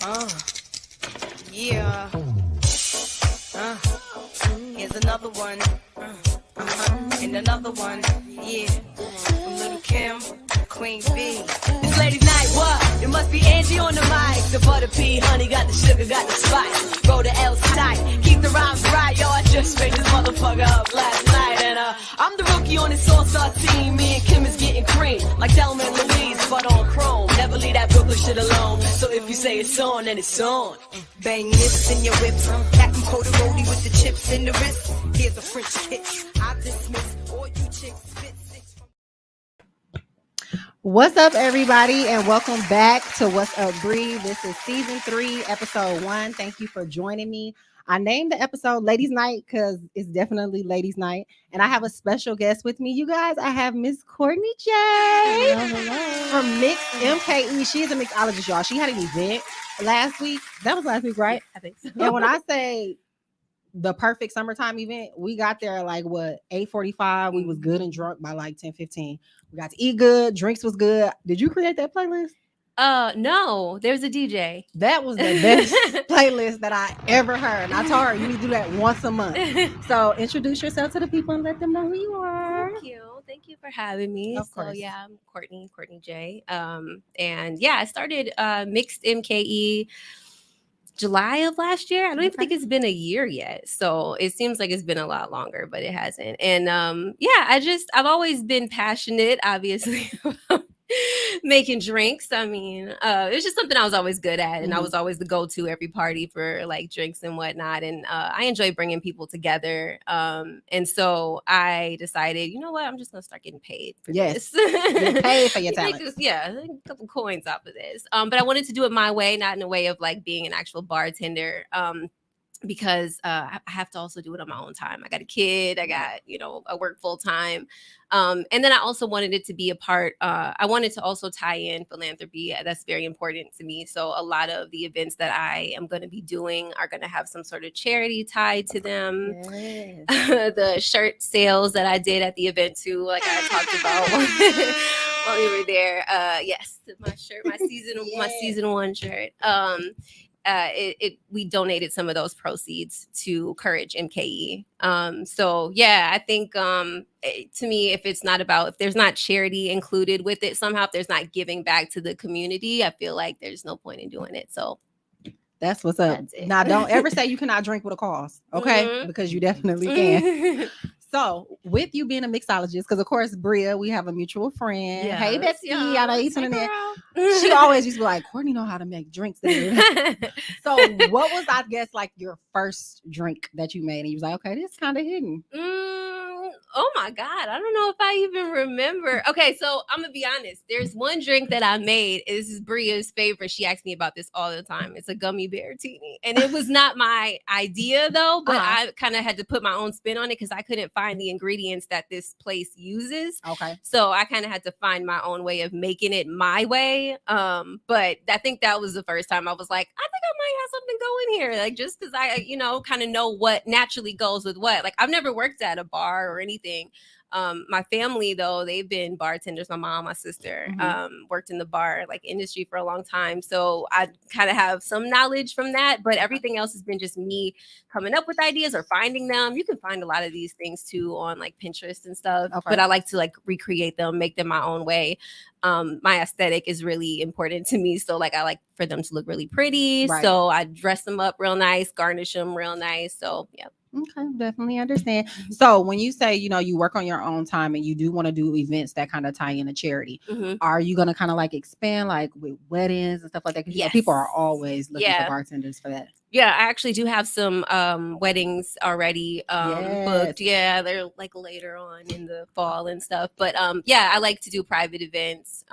Uh, yeah. Here's another one. And another one. Yeah. From Little Kim, Queen B. It's ladies' night, what? It must be Angie on the mic. The butter pea, honey, got the sugar, got the spice. Roll the L's tight, keep the rhymes right. Yo, I just straight this motherfucker up last night. And I'm the rookie on this all-star team. Me and Kim is getting cream, like Thelma and Louise, but on chrome. Never leave that Brooklyn shit alone. So if you say it's on, then it's on. Bang nips in your whip. Captain Coda Roadie with the chips in the wrist. Here's a French kiss. I dismiss all you chicks. Spit six from What's up, everybody, and welcome back to What's Up, Bree. This is season 3, episode 1. Thank you for joining me. I named the episode Ladies Night because it's definitely Ladies Night, and I have a special guest with me. You guys, I have Miss Courtney J. From Mix MKE. She is a mixologist, y'all. She had an event last week. That was last week, right? I think so. And when I say the perfect summertime event, we got there like 8:45. We was good and drunk by like 10:15. We got to eat good, drinks was good. Did you create that playlist? No, there's a DJ. That was the best playlist that I ever heard. And I told her you need to do that once a month. So introduce yourself to the people and let them know who you are. Thank you for having me. Of So course. yeah, I'm Courtney J. And yeah, I started Mixed MKE July of last year. I don't even think it's been a year yet. So it seems like it's been a lot longer, but it hasn't. And yeah, I've always been passionate, obviously, about making drinks. I mean, it's just something I was always good at, and I was always the go-to every party for like drinks and whatnot. And I enjoy bringing people together. And so I decided, you know what, I'm just gonna start getting paid for Yes. this. Get paid for your Make talent. this- yeah, a couple coins off of this. But I wanted to do it my way, not in a way of like being an actual bartender. Because I have to also do it on my own time. I got a kid, I got, I work full time. And then I also wanted it to be a part, I wanted to also tie in philanthropy. That's very important to me. So a lot of the events that I am going to be doing are going to have some sort of charity tied to them. Yes. The shirt sales that I did at the event too, like I talked about while we were there. Yes, my shirt, my season 1 shirt. We donated some of those proceeds to Courage MKE. So yeah, I think to me, if there's not charity included with it somehow, if there's not giving back to the community, I feel like there's no point in doing it. So That's what's up. That's it. Now, don't ever say you cannot drink with a cause, okay? Mhm. Because you definitely can. So, with you being a mixologist, because of course, Bria, we have a mutual friend. Yes, Hey, Betsy, yes. I know you tuning in. Hey, She girl. always used to be like, Courtney know how to make drinks. So, what was, I guess, like your first drink that you made? And you was like, okay, this kind of hidden. Oh my God. I don't know if I even remember. Okay, so I'm gonna be honest. There's one drink that I made. This is Bria's favorite. She asks me about this all the time. It's a gummy bear teeny. And it was not my idea though, but I kind of had to put my own spin on it because I couldn't find the ingredients that this place uses. Okay. So I kind of had to find my own way of making it my way. But I think that was the first time I was like, I think I might have something going here. Like just because I, kind of know what naturally goes with what. Like I've never worked at a bar or anything. My family though, they've been bartenders. My mom, my sister, worked in the bar like industry for a long time. So I kind of have some knowledge from that, but everything else has been just me coming up with ideas or finding them. You can find a lot of these things too on like Pinterest and stuff, but I like to like recreate them, make them my own way. My aesthetic is really important to me. So like, I like for them to look really pretty. Right. So I dress them up real nice, garnish them real nice. So yeah. Okay, definitely understand. So when you say, you work on your own time and you do want to do events that kind of tie into charity, are you going to kind of like expand like with weddings and stuff like that? Because people are always looking for bartenders for that. Yeah, I actually do have some weddings already booked. Yeah, they're like later on in the fall and stuff. But yeah, I like to do private events.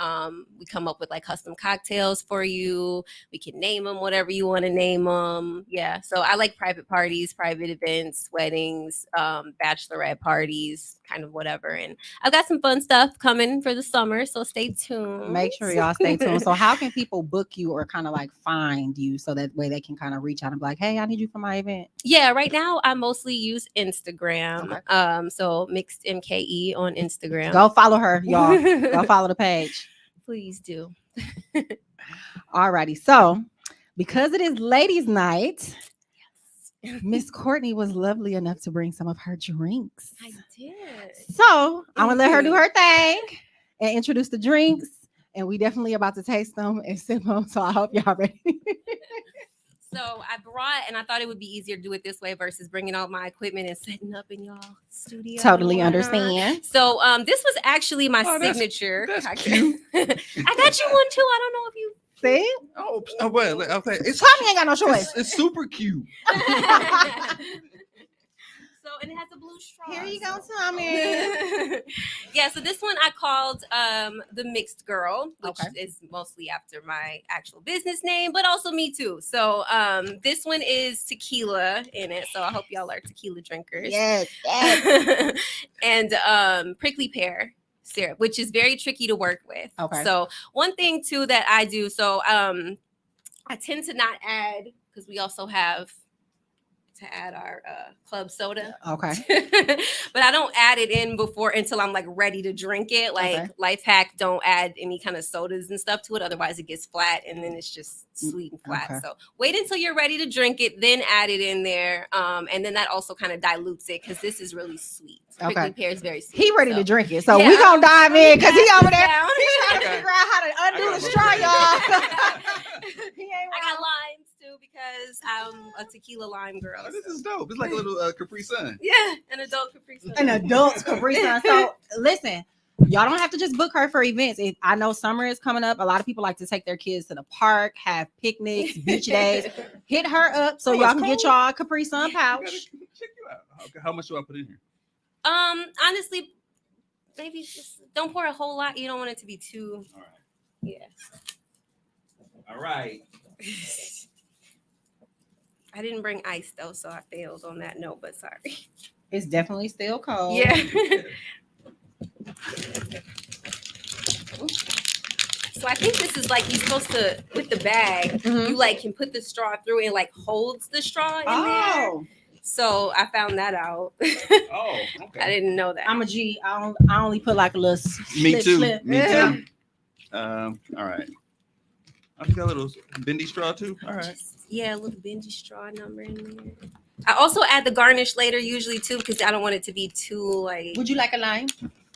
We come up with like custom cocktails for you. We can name them whatever you want to name them. Yeah, so I like private parties, private events, weddings, bachelorette parties, kind of whatever. And I've got some fun stuff coming for the summer, so stay tuned. Make sure y'all stay tuned. So how can people book you or kind of like find you so that way they can kind of reach out and be like, hey, I need you for my event? Yeah, right now I mostly use Instagram. So Mixed MKE on Instagram. Go follow her, y'all. Go follow the page. Please do. Alrighty. So because it is ladies' night, Miss Courtney was lovely enough to bring some of her drinks. I did. So I'm gonna let her do her thing and introduce the drinks. And we definitely about to taste them and sip them. So I hope y'all ready. So I brought, and I thought it would be easier to do it this way versus bringing all my equipment and setting up in y'all studio. Totally and whatnot. understand. So this was actually my signature. that's I cute. I got you one too. I don't know if you. See? Oh, well, okay. It's Tommy ain't got no choice. it's super cute. So, and it has a blue straw. Here you so- go, Tommy. Yeah, so this one I called the Mixed Girl, which Okay. is mostly after my actual business name, but also me too. So this one is tequila in it. So I hope y'all are tequila drinkers. Yes. And prickly pear syrup, which is very tricky to work with. Okay. So one thing too that I do, so I tend to not add, because we also have to add our club soda. Okay. But I don't add it in before until I'm like ready to drink it. Like Okay. life hack, don't add any kind of sodas and stuff to it. Otherwise it gets flat and then it's just sweet and flat. Okay. So wait until you're ready to drink it, then add it in there. And then that also kind of dilutes it because this is really sweet. Prickly Okay. pear is very sweet. He ready so. to drink it. So Yeah, we gonna dive in because he over there. Down. He trying to Okay. figure out how to undo I the got straw, one. y'all. He ain't I got wrong. limes too because I'm a tequila lime girl. Oh, this is dope. It's like a little Capri Sun. Yeah, an adult Capri Sun. An adult Capri Sun. So listen, y'all don't have to just book her for events. I know summer is coming up. A lot of people like to take their kids to the park, have picnics, beach days. Hit her up so Oh, y'all it's can get cold? y'all a Capri Sun I gotta pouch. check you out. Okay, how much do I put in here? Honestly, maybe just don't pour a whole lot. You don't want it to be too. All right. Yeah. All right. I didn't bring ice though, so I failed on that note. But sorry. It's definitely still cold. Yeah. So I think this is like you're supposed to with the bag. Mhm. You like can put the straw through and like holds the straw in there. Oh, So I found that out. Oh, okay. I didn't know that. I'm a G. I only put like a little Me slip, too. slip. Me Yeah. too. All right. I got a little bendy straw too. All right. Yeah, a little bendy straw number in there. I also add the garnish later, usually too, because I don't want it to be too like. Would you like a lime?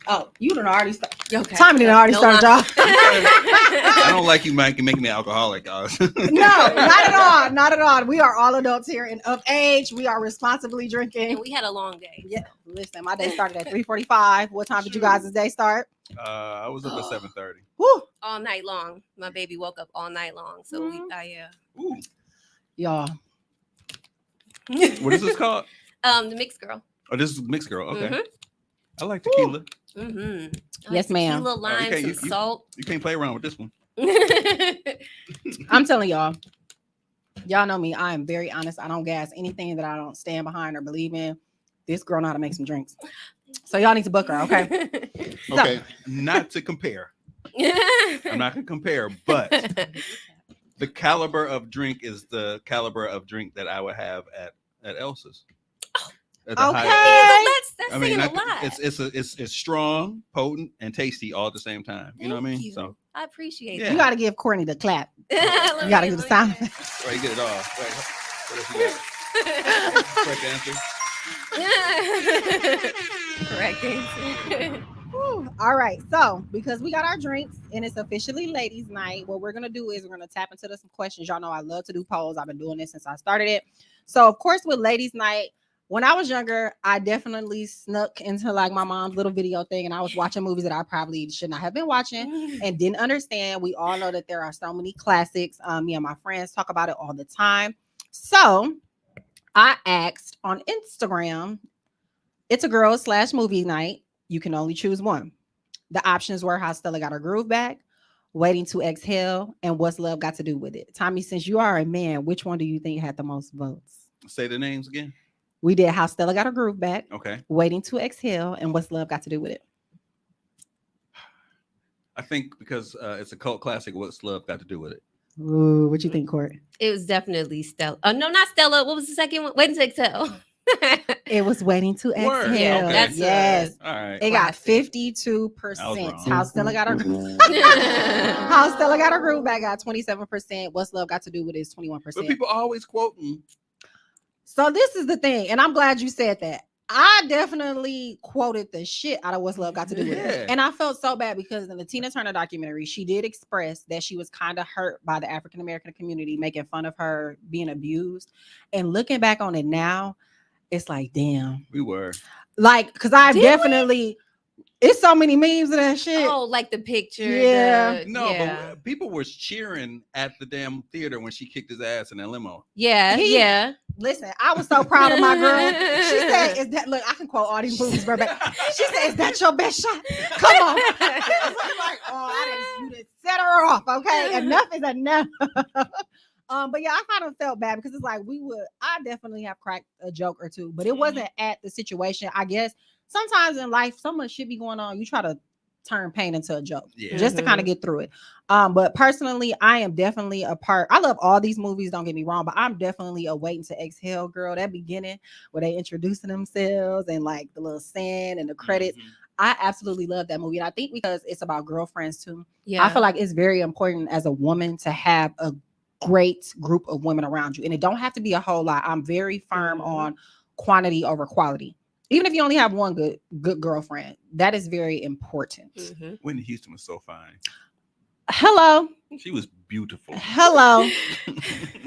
Oh, you done already started. Okay. Tommy done already started, y'all. I don't like you making me alcoholic. No, not at all. Not at all. We are all adults here and of age. We are responsibly And drinking. we had a long day. Yeah, listen, my day started at 3:45. What time did you guys' day start? I was up at 7:30. Woo, All night long. My baby woke up all night long. So Mhm. yeah. Ooh, y'all. what is this called? The mixed girl. Oh, this is mixed girl. Okay. Mhm. I like tequila. Mm-hmm. Yes, ma'am. Tequila, lime, okay, some you- salt. You can't play around with this one. I'm telling y'all. Y'all know me. I am very honest. I don't gas anything that I don't stand behind or believe in. This girl know how to make some drinks. So y'all need to book her, okay? So- Okay. Not to compare. I'm not gonna compare, but the caliber of drink is the caliber of drink that I would have at Elsa's. At the Okay. highest- That's I mean, saying a lot. it's strong, potent, and tasty all at the same time. You know what I Thank mean? you. So, I appreciate Yeah. You got to give Courtney the clap. that. You got to give the sound. right, you get it all. Wait, what else you got? Correct answer. Correct answer. Whew. All right. So, because we got our drinks and it's officially ladies' night, what we're going to do is we're going to tap into some questions. Y'all know I love to do polls. I've been doing this since I started it. So, of course, with ladies' night, when I was younger, I definitely snuck into like my mom's little video thing and I was watching movies that I probably should not have been watching and didn't understand. We all know that there are so many classics. Me and my friends talk about it all the time. So, I asked on Instagram, it's a girls / movie night. You can only choose one. The options were How Stella Got Her Groove Back, Waiting to Exhale, and What's Love Got to Do with It. Tommy, since you are a man, which one do you think had the most votes? Say the names again. We did How Stella Got Her Groove Back, Okay. Waiting to Exhale, and What's Love Got to Do with It? I think because it's a cult classic, what's love got to do with it? Ooh, what you think, Court? It was definitely Stella. No, not Stella. What was the second one? Waiting to Exhale. It was Waiting to Word. Exhale. Yeah, that's yes. All right. It got classic. 52%. I was wrong. How Stella got her How Stella got her groove back got 27%. What's Love Got to Do with it is 21%. But people always quoting. So this is the thing, and I'm glad you said that. I definitely quoted the shit out of What's Love Got to Do with Yeah. it. And I felt so bad because in the Tina Turner documentary, she did express that she was kind of hurt by the African American community making fun of her being abused. And looking back on it now, it's like, damn. We were. Like, because I Did definitely, it's so many memes of that shit. Oh, like the picture. Yeah. No, yeah. but people were cheering at the damn theater when she kicked his ass in that limo. Yeah, He- yeah. Listen, I was so proud of my girl. She said, "Is that look?" I can quote all these movies verbatim. She said, "Is that your best shot? Come on." I was like, "Oh, you didn't set her off." Okay, enough is enough. But yeah, I kind of felt bad because it's like I definitely have cracked a joke or two, but it wasn't at the situation. I guess sometimes in life, so much shit be going on. You try to turn pain into a joke Yeah. just to kind of get through it. But personally, I am definitely a part. I love all these movies, don't get me wrong, but I'm definitely a Waiting to Exhale girl. That beginning where they introducing themselves and like the little sand and the credits. Mhm. I absolutely love that movie. And I think because it's about girlfriends too. Yeah. I feel like it's very important as a woman to have a great group of women around you. And it don't have to be a whole lot. I'm very firm Mhm. on quantity over quality. Even if you only have one good girlfriend, that is very important. Mhm. Whitney Houston was so fine. Hello. She was beautiful. Hello.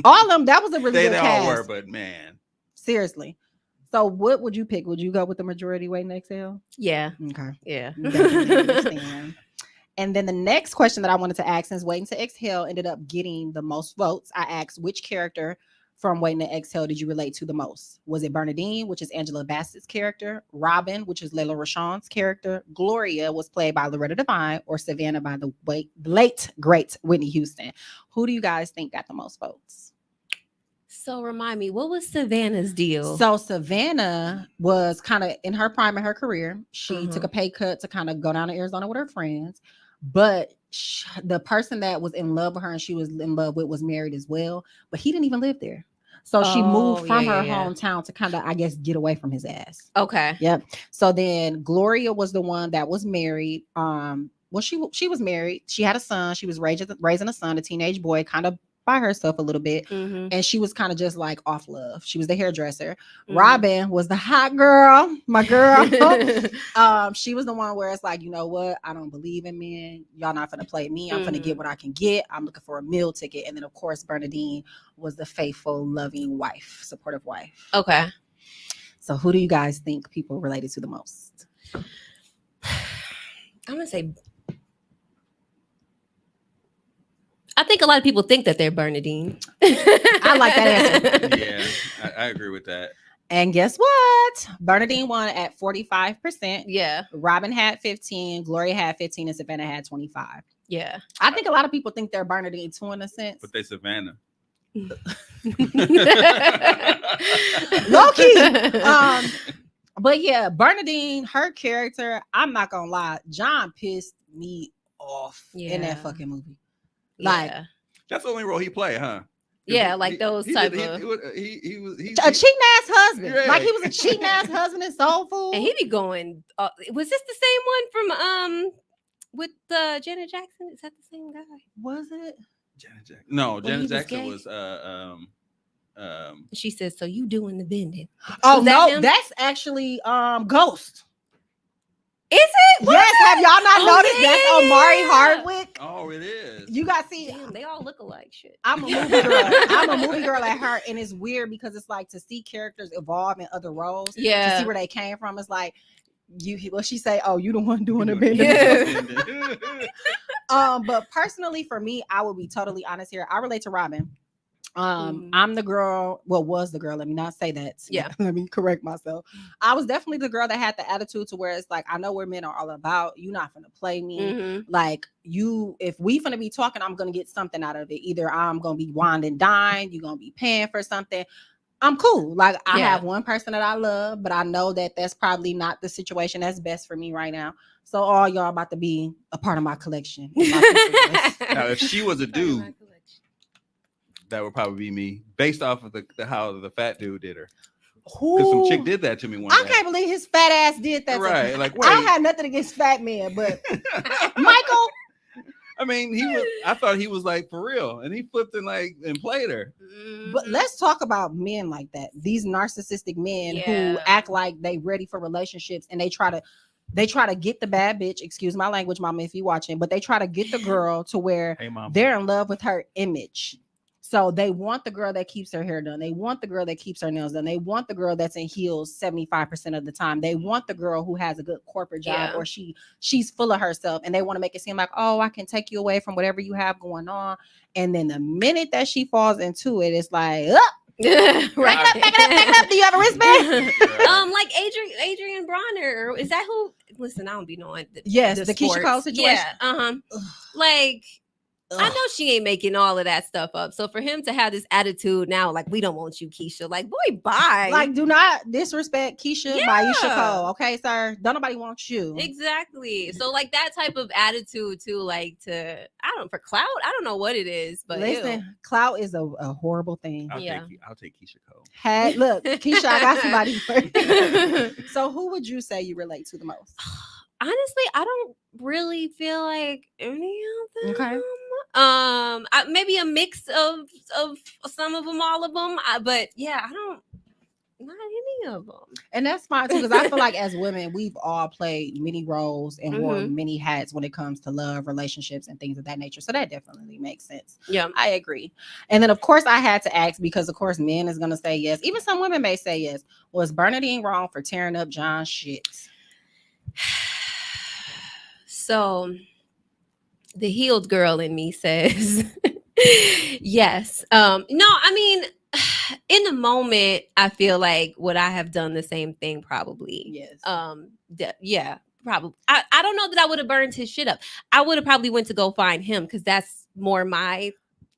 All of them, that was a really They good all cast. were, but man, Seriously. So what would you pick? Would you go with the majority Waiting to Exhale? Yeah. Okay. Yeah. Definitely understand. And then the next question that I wanted to ask, since Waiting to Exhale ended up getting the most votes, I asked which character from Waiting to Exhale did you relate to the most? Was it Bernadine, which is Angela Bassett's character, Robin, which is Layla Rashawn's character, Gloria was played by Loretta Devine, or Savannah by the late great Whitney Houston? Who do you guys think got the most votes? So remind me, what was Savannah's deal? So Savannah was kind of in her prime of her career. She took Mhm. a pay cut to kind of go down to Arizona with her friends, but the person that was in love with her and she was in love with was married as well, but he didn't even live there. So she moved Oh, from yeah, her yeah, yeah. hometown to kind of, I guess, get away from his ass. Okay. Yep. So then Gloria was the one that was married. Well, she was married. She had a son. She was raising a son, a teenage boy, kind of by herself a little bit. Mhm. And she was kind of just like off love. She was the hairdresser. Mhm. Robin was the hot girl, my girl. She was the one where it's like, you know what? I don't believe in men. Y'all not gonna play me. I'm gonna get what I can get. I'm looking for a meal ticket. And then of course, Bernadine was the faithful, loving wife, supportive wife. Okay. So who do you guys think people related to the most? I'm gonna say. I think a lot of people think that they're Bernadine. I like that answer. yeah, I agree with that. And guess what? Bernadine won at 45%. Yeah. Robin had 15, Gloria had 15, and Savannah had 25. Yeah. I think a lot of people think they're Bernadine too, in a sense. But they Savannah. Low key. But yeah, Bernadine, her character, I'm not gonna lie, John pissed me off in Yeah. that fucking movie. Like, Yeah. That's the only role he played, huh? Yeah, like those type of- He was a cheating ass husband. Yeah. Like he was a cheating ass husband in Soul Food. And he be going. Was this the same one from with Janet Jackson? Is that the same guy? Was it? Janet Jackson. No, he Janet was Jackson gay? was She says, "So you doing the bending?" Oh Was that no, him? that's actually Ghost. Is it? What Yes, is have it? y'all not Oh, noticed? yeah, That's yeah, Omari yeah. Hardwick. oh, it is. You got to see. Damn, they all look alike. Shit. I'm a movie girl. I'm a movie girl at heart, and it's weird because it's like to see characters evolve in other roles. To Yeah. see where they came from. It's like what she say. Oh, you the one doing the Doing bending. it. But personally, for me, I will be totally honest here. I relate to Robin. Mhm. I'm the girl. Well, was the girl. Let me not say that. Yeah. Let me correct myself. I was definitely the girl that had the attitude to where it's like, I know where men are all about. You're not gonna play me. Mhm. Like if we finna be talking, I'm gonna get something out of it. Either I'm gonna be wine and dine, you're gonna be paying for something. I'm cool. Like I Yeah. have one person that I love, but I know that that's probably not the situation that's best for me right now. So all y'all about to be a part of my collection. My piece of list. Now, if she was a dude, that would probably be me, based off of the how the fat dude did her. Because some chick did that to me one I day. can't believe his fat ass did that. Right, To like, I don't wait. have nothing against fat men, but Michael. I mean, I thought he was like for real, and he flipped and played her. But let's talk about men like that. These narcissistic men who Yeah. act like they ready for relationships, and they try to get the bad bitch. Excuse my language, mama, if you watching, but they try to get the girl to where Hey, mom. they're in love with her image. So they want the girl that keeps her hair done. They want the girl that keeps her nails done. They want the girl that's in heels 75% of the time. They want the girl who has a good corporate job, Yeah. or she's full of herself, and they want to make it seem like, oh, I can take you away from whatever you have going on. And then the minute that she falls into it, it's like, oh, right. back it up. Do you have a wristband? Like Adrian Bronner. Is that who? Listen, I don't be knowing. Yes, the Keisha sports. Cole situation. Yeah. Like, I know she ain't making all of that stuff up. So for him to have this attitude now, like, we don't want you, Keisha. Like, boy, bye. Like, do not disrespect Keisha by Keisha Yeah. Cole. Okay, sir. Don't nobody want you. Exactly. So like that type of attitude too, like for clout. I don't know what it is, but Listen, clout is a horrible thing. I'll Yeah. take Keisha Cole. Look, Keisha, I got somebody for you. So who would you say you relate to the most? honestly, I don't really feel like any of them. Okay. Maybe a mix of some of them, all of them. But yeah, I don't. Not any of them. And that's fine too, because I feel like as women, we've all played many roles and worn many hats when it comes to love, relationships, and things of that nature. So that definitely makes sense. Yeah. I agree. And then, of course, I had to ask because, of course, men is going to say yes. Even some women may say yes. Was Bernadine wrong for tearing up John's shit? So the healed girl in me says yes. No, I mean, in the moment, I feel like would I have done the same thing? Probably. Yes. Yeah, probably. I don't know that I would have burned his shit up. I would have probably went to go find him because that's more my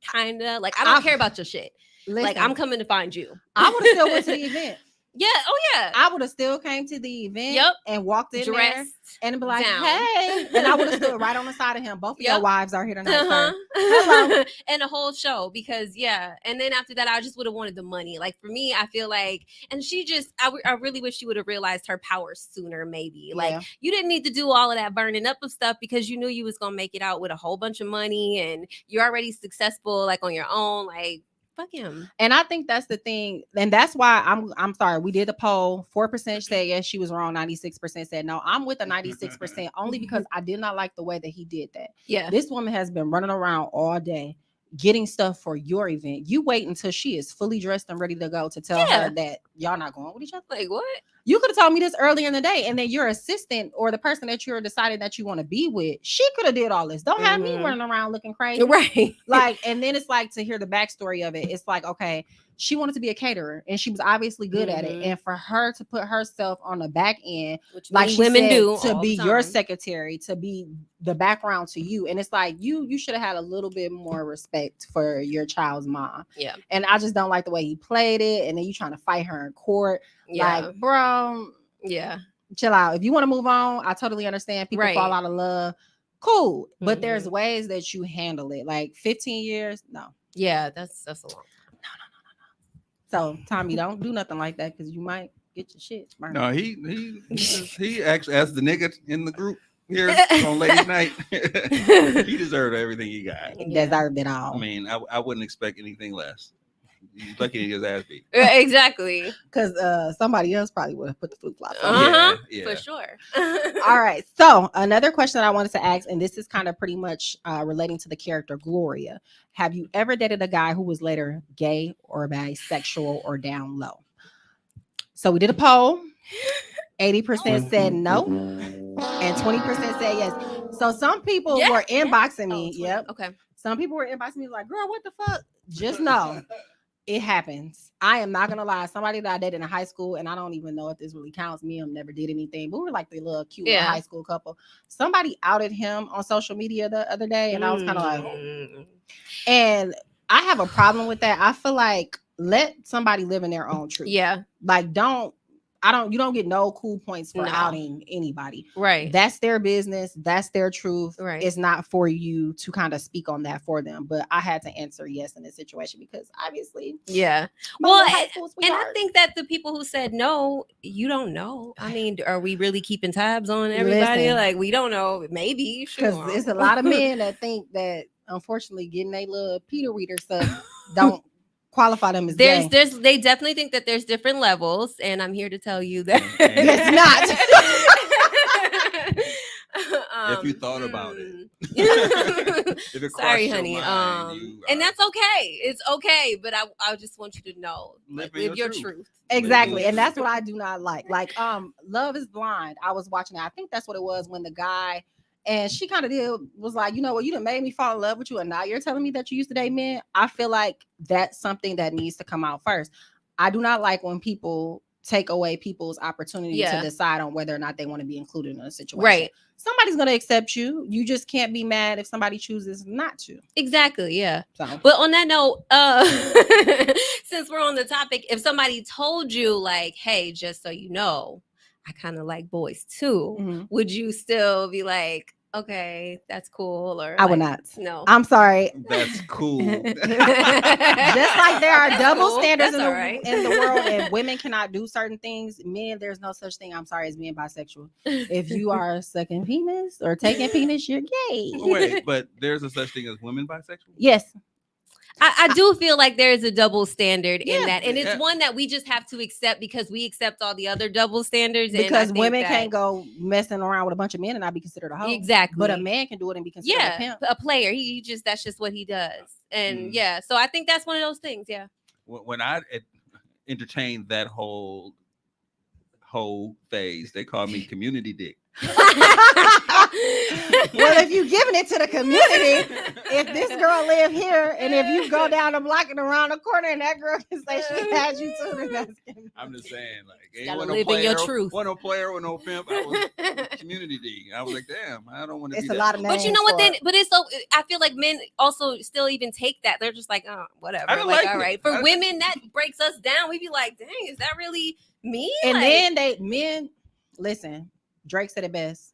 kind of like, I don't care about your shit. Like, I'm coming to find you. I would have still went to the event. Yeah. Oh yeah. I would have still came to the event and walked in there Dressed and be like, down. hey. And I would have stood right on the side of him. Both of your wives are here tonight, sir. Hello. And the whole show, because and then after that I just would have wanted the money. Like for me, I feel like, and she just I really wish she would have realized her power sooner. Maybe like you didn't need to do all of that burning up of stuff because you knew you was gonna make it out with a whole bunch of money and you're already successful like on your own. Like, fuck him. And I think that's the thing. And that's why I'm sorry. We did a poll. 4% said yes, she was wrong. 96% said no. I'm with the 96% only because I did not like the way that he did that. Yeah. This woman has been running around all day getting stuff for your event. You wait until she is fully dressed and ready to go to tell her that y'all not going with each other. Like, what? You could have told me this earlier in the day, and then your assistant or the person that you're deciding that you want to be with, she could have did all this. Don't have me running around looking crazy. Right. Like, and then it's like to hear the backstory of it. It's like, okay, she wanted to be a caterer and she was obviously good at it. And for her to put herself on the back end, which like she women said, do to all be the your time. secretary, to be the background to you. And it's like you should have had a little bit more respect for your child's mom. Yeah. And I just don't like the way he played it. And then you trying to fight her in court. Yeah. Like, bro, yeah. chill out. If you want to move on, I totally understand. People fall out of love. Cool. But there's ways that you handle it. Like 15 years, no. Yeah, that's a long. So Tommy, don't do nothing like that because you might get your shit burned. No, he actually, as the nigga in the group here on Ladies Night, he deserved everything he got. He deserved it all. I mean, I wouldn't expect anything less. He's lucky to get his ass beat. Exactly. Because somebody else probably would have put the flip flops on. For sure. All right. So another question that I wanted to ask, and this is kind of pretty much relating to the character Gloria. Have you ever dated a guy who was later gay or bisexual or down low? So we did a poll. 80% said no, and 20% said yes. So some people were inboxing me. Yep. Okay. Some people were inboxing me like, girl, what the fuck? Just know it happens. I am not gonna lie. Somebody that I dated in high school, and I don't even know if this really counts. Me and him never did anything, but we were like the little cute little high school couple. Somebody outed him on social media the other day, and I was kind of like, oh. And I have a problem with that. I feel like let somebody live in their own truth. Yeah. Like, don't. you don't get no cool points for No. outing anybody. Right. That's their business. That's their truth. Right. It's not for you to kind of speak on that for them. But I had to answer yes in this situation because obviously, Yeah. my Well, little high school and I sweetheart. think that the people who said no, you don't know. I mean, are we really keeping tabs on everybody? Listen. Like, we don't know. Maybe. Because Sure. there's a lot of men that think that unfortunately getting a little Peter Reader stuff don't qualify them as gay. They definitely think that there's different levels, and I'm here to tell you that It's If you thought about it. it. If it crossed Sorry, your honey. mind, And that's okay. It's okay, but I just want you to know, Live like, in live your your truth. truth. Exactly. Live And your that's truth. what I do not like. Like, Love is Blind. I was watching it. I think that's what it was when the guy and she kind of was like, you know what, you done made me fall in love with you, and now you're telling me that you used to date men. I feel like that's something that needs to come out first. I do not like when people take away people's opportunity Yeah. to decide on whether or not they want to be included in a situation. Right. Somebody's gonna accept you. You just can't be mad if somebody chooses not to. Exactly. Yeah. So But on that note, since we're on the topic, if somebody told you like, hey, just so you know, I kind of like boys too, mhm. would you still be like, okay, that's cool? Or I would like, not. No. I'm sorry. That's cool. Just like there are That's double cool. standards That's in all the, right. in the world, and women cannot do certain things. Men, there's no such thing, I'm sorry, as being bisexual. If you are sucking penis or taking penis, you're gay. Wait, but there's a such thing as women bisexual? Yes. I do feel like there is a double standard in Yeah. that, and it's Yeah. one that we just have to accept because we accept all the other double standards. and I Because think women that- can't go messing around with a bunch of men and not be considered a hoe. exactly, But a man can do it and be considered a yeah, pimp. a player. He just that's just what he does, and Mm. yeah. So I think that's one of those things. Yeah. When I entertained that whole phase, they called me community dick. Well, if you're giving it to the community, if this girl live here, and if you go down the block and around the corner, and that girl can say she has you too, then that's I'm just saying, like, ain't Gotta one no live in your player, truth. One no player, one no pimp. I was community D. I was like, damn, I don't want to be it's a that. lot of names. But you know what? for Then, it. but it's so. I feel like men also still even take that. They're just like, oh, whatever. I don't Like, like all it. right. For I- women, that breaks us down. We be like, dang, is that really me? And Like, then men listen. Drake said it best.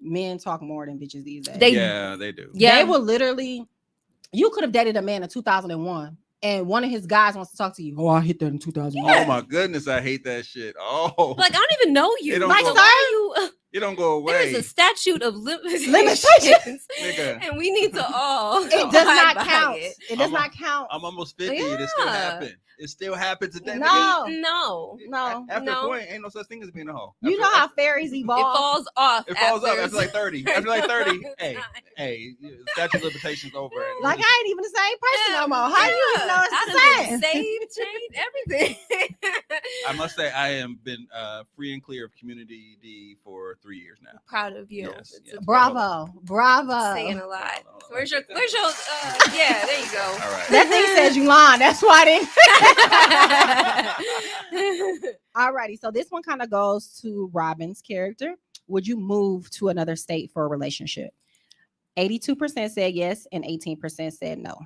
Men talk more than bitches these days. Yeah, they do. Yeah. They will literally. You could have dated a man in 2001, and one of his guys wants to talk to you. Oh, I hit that in 2001. Oh my goodness, I hate that shit. Oh, like I don't even know you. It don't Like, go- so why are you? it don't go There is away, a statute of limitations, nigga. and we need to all. It does abide not by count. it. It does I'm not count. I'm almost 50. And it still Yeah. happened. It still happens today. No. No, No. After No. a point, ain't no such thing as being a hoe. You After- know how fairies it evolve. falls off. it falls up after after like 30. After like 30, hey, time. hey, statute of limitations over. and Like just- I ain't even the same person no more. How you even know I it's done the been same? saved, changed, everything. I must say, I have been free and clear of community D for 3 years now. Proud of you. Yes, It's yes. Bravo, bravo. saying a lot. Bravo. Where's your yeah, there you go. All right. That thing says you lying. That's why they. Alrighty, so this one kind of goes to Robin's character. Would you move to another state for a relationship? 82% said yes, and 18% said no.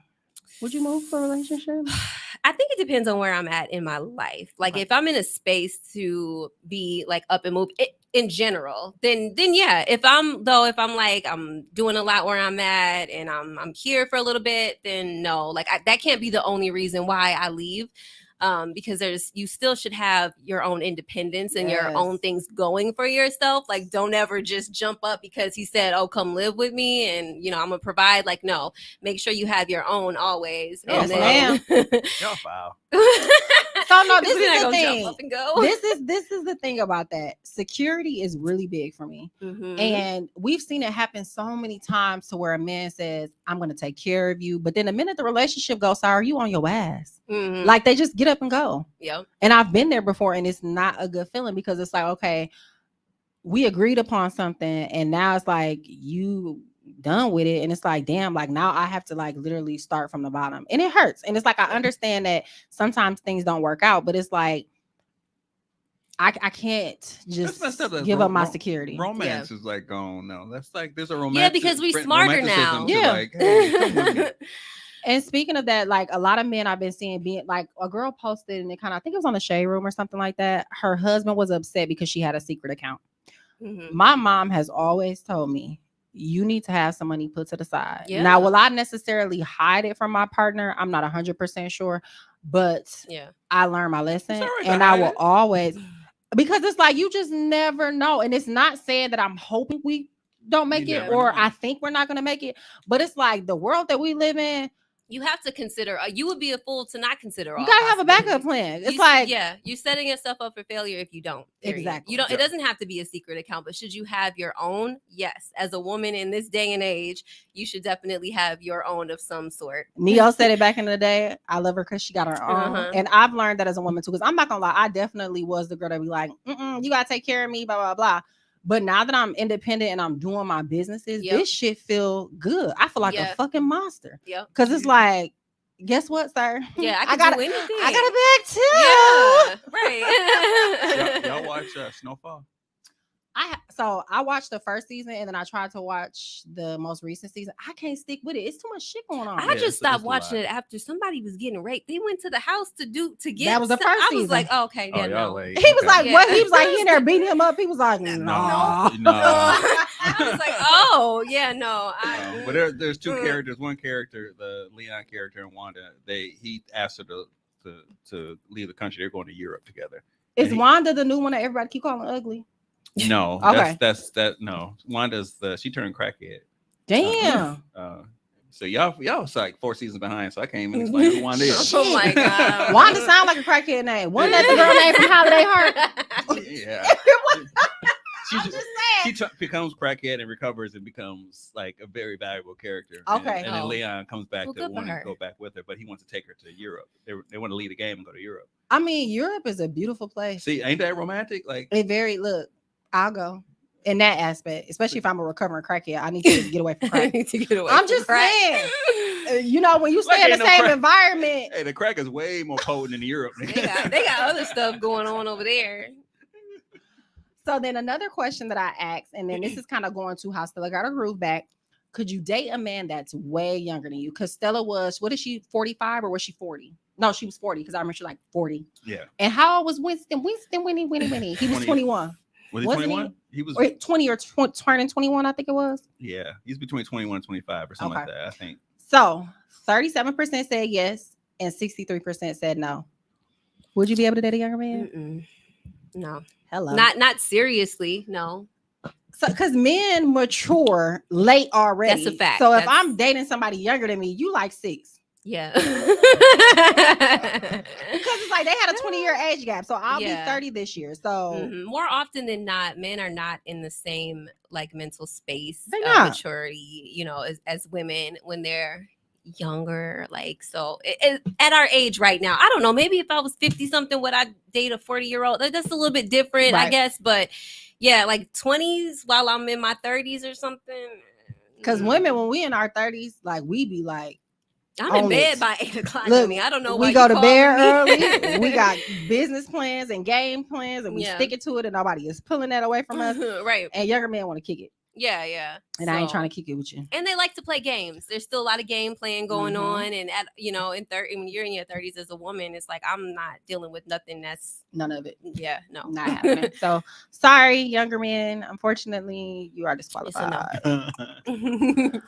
Would you move for a relationship? I think it depends on where I'm at in my life. Like Right. if I'm in a space to be like up and move in general, then yeah. If I'm like I'm doing a lot where I'm at and I'm here for a little bit, then no. Like that can't be the only reason why I leave. Because you still should have your own independence and your own Yes. things going for yourself. Like don't ever just jump up because he said, oh, come live with me and I'm gonna provide. Like no, make sure you have your own always. Yes, and then Y'all foul. So no, this we're not is the gonna thing. jump up and go. This is the thing about that. Security is really big for me. Mhm. And we've seen it happen so many times to where a man says, I'm going to take care of you. But then the minute the relationship goes sour, you on your ass. Mhm. Like they just get up and go. yeah. And I've been there before, and it's not a good feeling because it's like, okay, we agreed upon something, and now it's like you done with it. And it's like, damn, like now I have to like literally start from the bottom. And it hurts. And it's like I understand that sometimes things don't work out, but it's like I can't just messed up that give up my security. Romance is like gone now. That's like there's a romance. Yeah, because we smarter now. romanticism to Yeah. like, hey, come with me. And speaking of that, like a lot of men I've been seeing being like a girl posted and it kind of I think it was on the Shade Room or something like that. Her husband was upset because she had a secret account. Mhm. My mom has always told me you need to have some money put to the side. Yeah. Now, will I necessarily hide it from my partner? I'm not 100% sure, but Yeah. I learned my lesson, all right to and I hide will it. always because it's like you just never know, and it's not saying that I'm hoping we don't make You it never or know. I think we're not going to make it, but it's like the world that we live in. You have to consider. You would be a fool to not consider. You all gotta have a backup possibilities. plan. It's You- like yeah, you're setting yourself up for failure if you don't. Period. Exactly. You don't. Yeah. It doesn't have to be a secret account, but should you have your own? Yes. As a woman in this day and age, you should definitely have your own of some sort. Neo said it back in the day. I love her because she got her own. Uh-huh. And I've learned that as a woman too. Because I'm not gonna lie, I definitely was the girl that be like, you gotta take care of me, blah, blah, blah. But now that I'm independent and I'm doing my businesses, Yep. this shit feel good. I feel like Yeah. a fucking monster. Yep. Cause it's like, guess what, sir? Yeah, I can got do anything. I got a bag too. Yeah. Right. Y'all watch Snowfall? So I watched the first season and then I tried to watch the most recent season. I can't stick with it. It's too much shit going on. I Yeah, just it's stopped a watching lot. it after somebody was getting raped. They went to the house to get. That was the some- first I was season. like, oh, okay, Oh, yeah, y'all no. late. He was Okay. like, Yeah. what? He was like, he in there beating him up. He was like, no. No. I was like, oh, yeah, no. But there's two characters. One character, the Leon character, and Wanda. He asked her to leave the country. They're going to Europe together. Is And Wanda the new one that everybody keep calling ugly? No, Okay. that's no. Wanda's she turned crackhead. Damn. So y'all was like 4 seasons behind, so I can't even explain who Wanda is. Oh my God. Wanda sound like a crackhead name. Wasn't that the girl name from Holiday Heart? Yeah. She I'm just- just saying. becomes crackhead and recovers and becomes like a very valuable character. And- Okay. And, then Oh. Leon comes back Well, to good for want to her. go back with her, but he wants to take her to Europe. They want to lead a game and go to Europe. I mean, Europe is a beautiful place. See, ain't that romantic? Like, I'll go in that aspect, especially if I'm a recovering crackhead. I need to get away from I crack. need to get away I'm from just crack. saying, when you Like stay in ain't the no same crack. environment, hey, the crack is way more potent in Europe. They got other stuff going on over there. So then another question that I asked, and then this is kind of going to how Stella got her groove back. Could you date a man that's way younger than you? Because Stella was, what is she, 45 or was she 40? No, she was 40 because I remember she was like 40. Yeah. And how old was Winston? Winnie. He was 20. 21. Was he Wasn't 21? He was. Or 20 or turning 21, I think it was. Yeah, he's between 21 and 25 or something like Okay. that. I think. So 37% said yes and 63% said no. Would you be able to date a younger man? Mm-mm. No, Hello. not seriously. No. So because men mature late already. That's a fact. So if That's- I'm dating somebody younger than me, you like 6. Yeah. Because it's like they had a 20-year age gap. So I'll Yeah. be 30 this year. So Mhm. More often than not, men are not in the same like mental space They're of not. maturity, as women when they're younger. Like, so at our age right now, I don't know, maybe if I was 50 something, would I date a 40-year-old? That's a little bit different, I Right. guess. But yeah, like 20s while I'm in my 30s or something. because women, when we in our 30s, like we be like, I'm in own bed it. by 8:00. Look, honey. I don't know why we you go to calling bed me. early. We got business plans and game plans, and we Yeah. sticking to it, and nobody is pulling that away from us. Right. And younger men want to kick it, Yeah. and I ain't So- trying to kick it with you. And they like to play games. There's still a lot of game playing going Mhm. on. And when you're in your 30s as a woman, it's like I'm not dealing with nothing that's None of it. no. Not happening. So sorry, younger men. Unfortunately, you are It's a no. disqualified.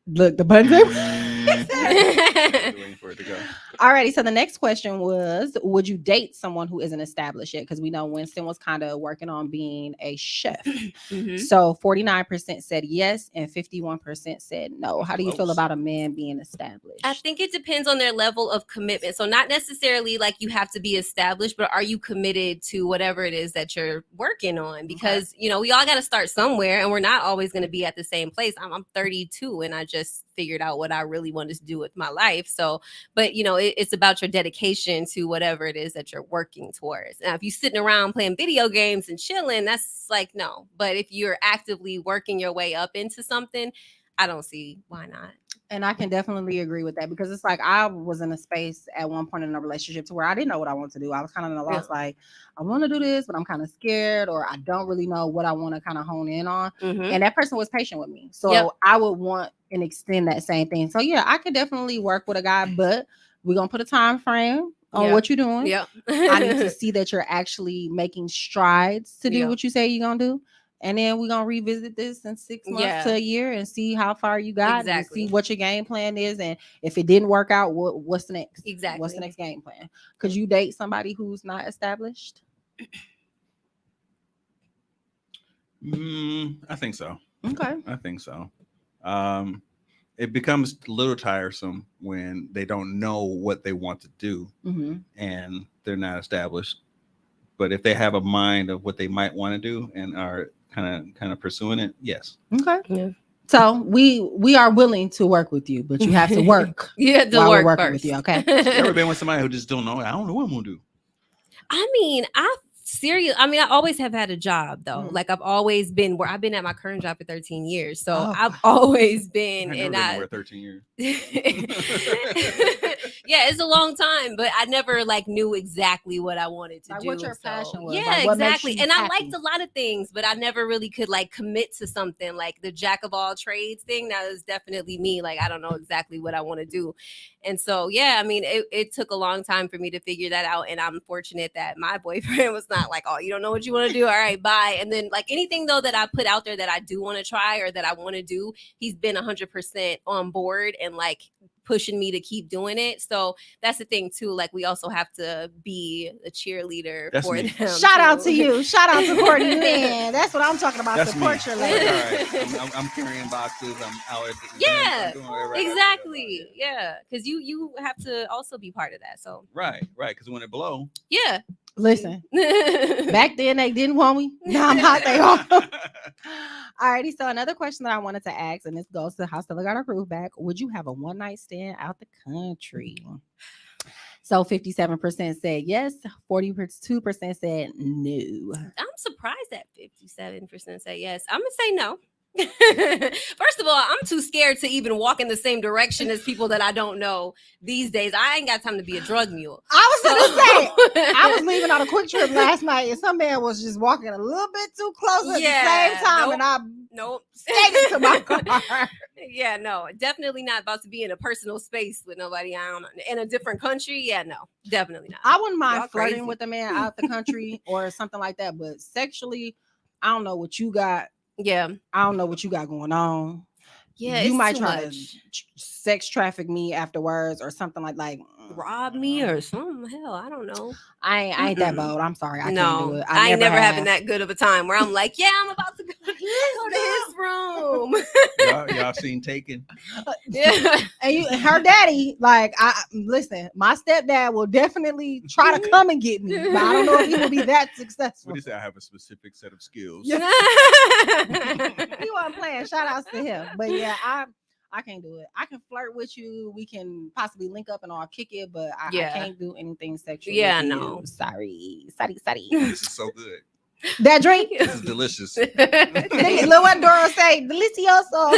Look, the buttons. Waiting for it to go. Alrighty, so the next question was, would you date someone who isn't established yet? Because we know Winston was kind of working on being a chef. Mhm. So 49% said yes and 51% said no. How do you feel Close. about a man being established? I think it depends on their level of commitment. So not necessarily like you have to be established, but are you committed to whatever it is that you're working on? Because we all got to start somewhere, and we're not always going to be at the same place. I'm 32, and I just figured out what I really wanted to do with my life. So, but it's about your dedication to whatever it is that you're working towards. Now, if you're sitting around playing video games and chilling, that's like no. But if you're actively working your way up into something, I don't see why not. And I can definitely agree with that because it's like I was in a space at one point in a relationship to where I didn't know what I wanted to do. I was kind of in a loss, like I want to do this, but I'm kind of scared, or I don't really know what I want to kind of hone in on. And that person was patient with me, so I would want and extend that same thing. So yeah, I could definitely work with a guy, but we're gonna put a time frame on what you're doing. Yeah, I need to see that you're actually making strides to do what you say you're gonna do. And then we're gonna revisit this in 6 months to a year and see how far you got and see what your game plan is. And if it didn't work out, what's the next? Exactly. What's the next game plan? Could you date somebody who's not established? I think so. Okay. I think so. It becomes a little tiresome when they don't know what they want to do and they're not established. But if they have a mind of what they might want to do and are kind of pursuing it, yes. Okay. Yeah. So we are willing to work with you, but you have to work. You have to while work we're working first. with you. Okay. You ever been with somebody who just don't know? I don't know what I'm gonna do. I mean, I always have had a job though. Like I've always been where I've been at my current job for 13 years. So I've always been I've never been 13 years. Yeah, it's a long time, but I never like knew exactly what I wanted to do. What your passion was. Yeah, like, what exactly. And happy. I liked a lot of things, but I never really could like commit to something like the jack of all trades thing. That is definitely me. Like I don't know exactly what I want to do. And so, yeah, I mean, it took a long time for me to figure that out. And I'm fortunate that my boyfriend was not like, oh, you don't know what you want to do. All right, bye. And then like anything though that I put out there that I do want to try or that I want to do, he's been 100% on board and like pushing me to keep doing it. So that's the thing too. Like we also have to be a cheerleader for them. Shout out to you. Shout out to Courtney. Man, that's what I'm talking about. That's Support me. your lady. All right. I'm carrying boxes. I'm out at the yeah, doing exactly. Yeah, because you have to also be part of that. So right. Because when it blow, yeah. Listen, back then they didn't want me. Now I'm hot. They all. Alrighty. So another question that I wanted to ask, and this goes to how Stella got her groove back. Would you have a one night stand out the country? So 57% said yes, 42% said no. I'm surprised that 57% say yes. I'm gonna say no. First of all, I'm too scared to even walk in the same direction as people that I don't know these days. I ain't got time to be a drug mule. I was gonna say, I was leaving on a quick trip last night, and some man was just walking a little bit too close at the same time, and I stayed into my car. Yeah, no, definitely not about to be in a personal space with nobody I don't know in a different country. Yeah, no, definitely not. I wouldn't mind Y'all flirting crazy. with a man out the country or something like that, but sexually, I don't know what you got. Yeah, I don't know what you got going on. Yeah, you it's might too try much. to sex traffic me afterwards or something like rob me or something. Hell, I don't know. I ain't that bold. I'm sorry. I can't do it. I ain't never having that good of a time where I'm like, yeah, I'm about to go to his room. y'all seen Taken? Yeah. And her daddy, like, listen, my stepdad will definitely try to come and get me, but I don't know if he will be that successful. What do you say? I have a specific set of skills. He wasn't playing. Shout outs to him. But yeah, I can't do it. I can flirt with you. We can possibly link up and I'll kick it, but I can't do anything sexual. Yeah, with no. you. Sorry. This is so good. That drink. This is delicious. Look what Dora say. Delicioso.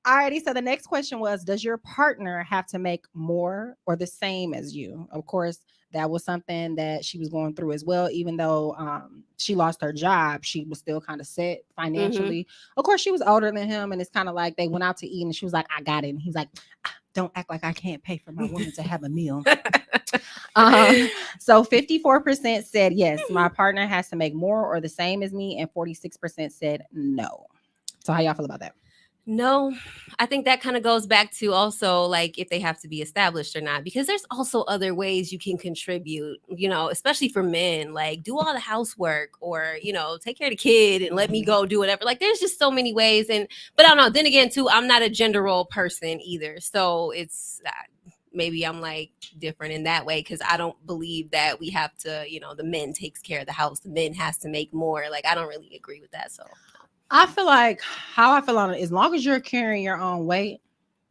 Alrighty. So the next question was, does your partner have to make more or the same as you? Of course, that was something that she was going through as well. Even though she lost her job, she was still kind of set financially. Of course, she was older than him, and it's kind of like they went out to eat, and she was like, "I got it." And he's like, "Don't act like I can't pay for my woman to have a meal." So 54% said yes, my partner has to make more or the same as me, and 46% said no. So how y'all feel about that? No, I think that kind of goes back to also like if they have to be established or not, because there's also other ways you can contribute, you know, especially for men, like do all the housework or, you know, take care of the kid and let me go do whatever. Like there's just so many ways. But I don't know. Then again, too, I'm not a gender role person either. So it's maybe I'm like different in that way because I don't believe that we have to, you know, the men takes care of the house. The men has to make more. Like I don't really agree with that. So I feel like how I feel on it, as long as you're carrying your own weight,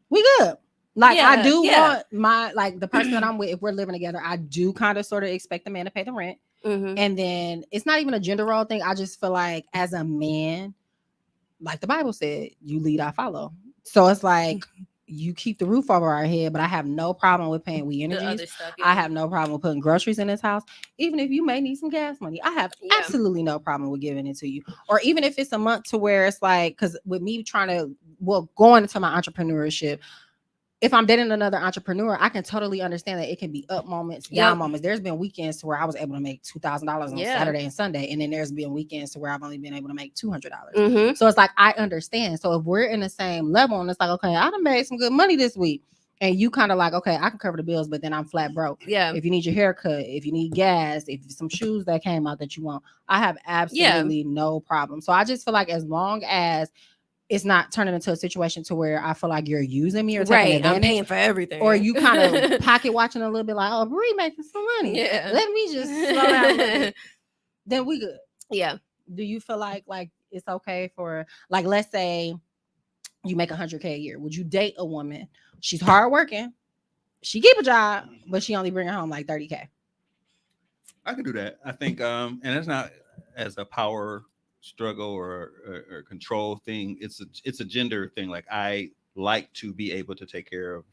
we good. Like I do want my, like the person that I'm with, if we're living together, I do kind of sort of expect the man to pay the rent. And then it's not even a gender role thing. I just feel like as a man, like the Bible said, you lead, I follow. So it's like you keep the roof over our head, but I have no problem with paying We The Energies. other stuff. I have no problem with putting groceries in this house. Even if you may need some gas money, I have Yeah. absolutely no problem with giving it to you. Or even if it's a month to where it's like, because with me going into my entrepreneurship, if I'm dating another entrepreneur, I can totally understand that it can be up moments, down Yep. moments. There's been weekends to where I was able to make $2,000 on Yeah. Saturday and Sunday, and then there's been weekends to where I've only been able to make $200. Mhm. So it's like I understand. So if we're in the same level, and it's like, okay, I done made some good money this week, and you kind of like, okay, I can cover the bills, but then I'm flat broke. Yeah. If you need your haircut, if you need gas, if some shoes that came out that you want, I have absolutely no problem. So I just feel like as long as it's not turning into a situation to where I feel like you're using me or taking Right. I'm advantage, paying for everything. or you kind of pocket watching a little bit like, oh, Bree making some money. Yeah. Let me just slow down a little bit. Then we good. Yeah. Do you feel like it's okay for, like, let's say you make $100K a year? Would you date a woman? She's hardworking. She keep a job, but she only bringing home like $30K. I can do that. I think, and it's not as a power struggle or control thing. It's a gender thing. Like, I like to be able to take care of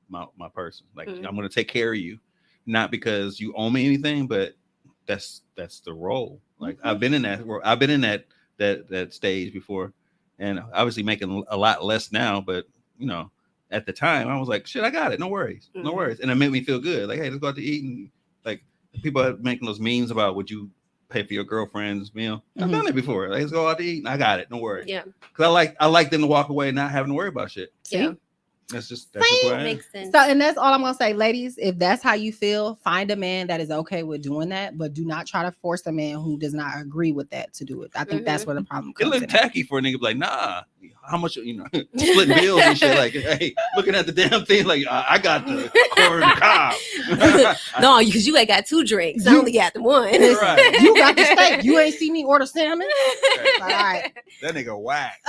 my person. Like, Mhm. I'm going to take care of you, not because you owe me anything, but that's the role. Like, I've been in that stage before, and obviously making a lot less now, but at the time I was like, shit, I got it. No worries. No Mhm. worries. And it made me feel good. Like, hey, let's go out to eat. And like, people are making those memes about, would you pay for your girlfriend's meal? I've done it before. Like, let's go out to eat. And I got it. No worries. Yeah. Cause I like them to walk away not having to worry about shit. Yeah. That's just what I am. Makes sense. So, and that's all I'm gonna say, ladies. If that's how you feel, find a man that is okay with doing that, but do not try to force a man who does not agree with that to do it. I think that's where the problem It comes looked in. tacky for a nigga, like, nah, how much, splitting bills and shit. Like, hey, looking at the damn thing, like, I got the corn and cob. No, because you ain't got 2 drinks. I You- only got the 1. Right. You got the steak. You ain't see me order salmon. Right. All right. That nigga whack.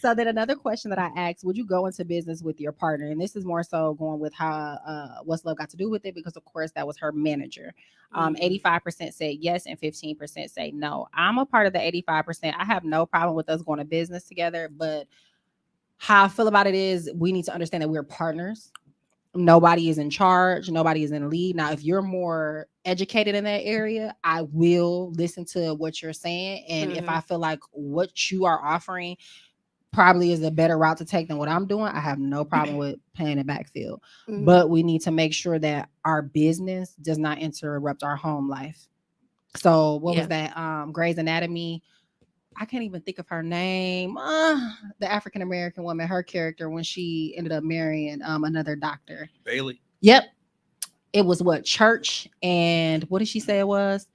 So then another question that I asked, would you go into business with your partner? And this is more so going with how What's Love got to do with it, because of course that was her manager. 85% said yes and 15% say no. I'm a part of the 85%. I have no problem with us going to business together, but how I feel about it is we need to understand that we're partners. Nobody is in charge. Nobody is in lead. Now, if you're more educated in that area, I will listen to what you're saying. And if I feel like what you are offering probably is a better route to take than what I'm doing, I have no problem with paying it backfield. But we need to make sure that our business does not interrupt our home life. So what was that? Grey's Anatomy. I can't even think of her name. The African American woman, her character when she ended up marrying another doctor. Bailey. Yep. It was what, church and what did she say it was?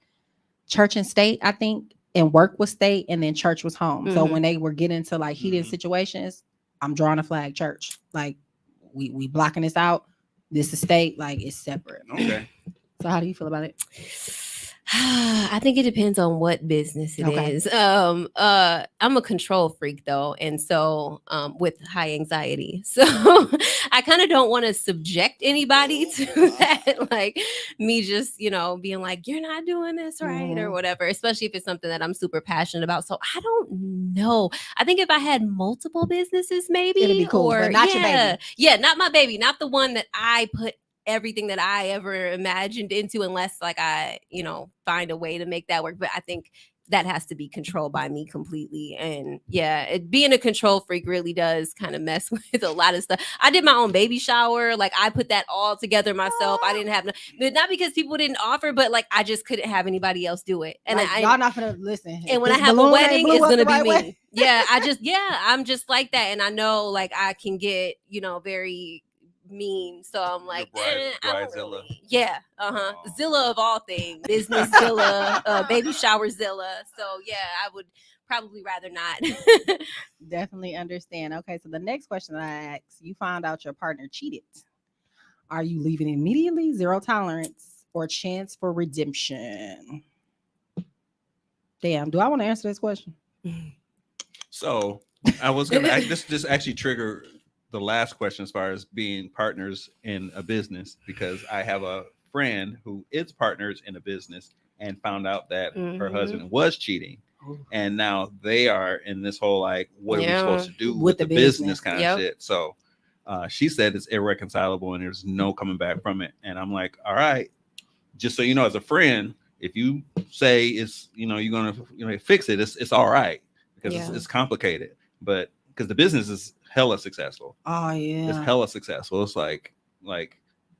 Church and state, I think. And work was state, and then church was home. So when they were getting into like heated situations, I'm drawing a flag church. Like we blocking this out. This is state, like it's separate. Okay. So how do you feel about it? I think it depends on what business it is. I'm a control freak though, and so with high anxiety, so I kind of don't want to subject anybody to that, like me just being like, you're not doing this right or whatever, especially if it's something that I'm super passionate about. So I don't know. I think if I had multiple businesses, maybe it'd be cool, but not your baby. Yeah, not my baby, not the one that I put everything that I ever imagined into, unless like I, find a way to make that work. But I think that has to be controlled by me completely. And being a control freak really does kind of mess with a lot of stuff. I did my own baby shower. Like I put that all together myself. I didn't have but not because people didn't offer, but like I just couldn't have anybody else do it. And like, y'all not gonna listen. And when I have a wedding, it's gonna be me. Yeah, I'm just like that. And I know like I can get, very mean, so I'm like, Bridezilla. Zilla of all things, business Zilla, baby shower Zilla. So I would probably rather not. Definitely understand. Okay, so the next question I asked, you found out your partner cheated. Are you leaving immediately, 0 tolerance, or chance for redemption? Damn, do I want to answer this question? So I was gonna this actually trigger the last question as far as being partners in a business, because I have a friend who is partners in a business and found out that her husband was cheating. and now they are in this whole like, what are we Yeah. supposed to do With with the the business business. kind Yep. of shit? So she said it's irreconcilable and there's no coming back from it. And I'm like, all right, just so you know, as a friend, if you say it's, you know, you're gonna, you know, fix it, it's all right, because Yeah. it's complicated, but because the business is hella successful. Oh It's yeah. hella successful. It's like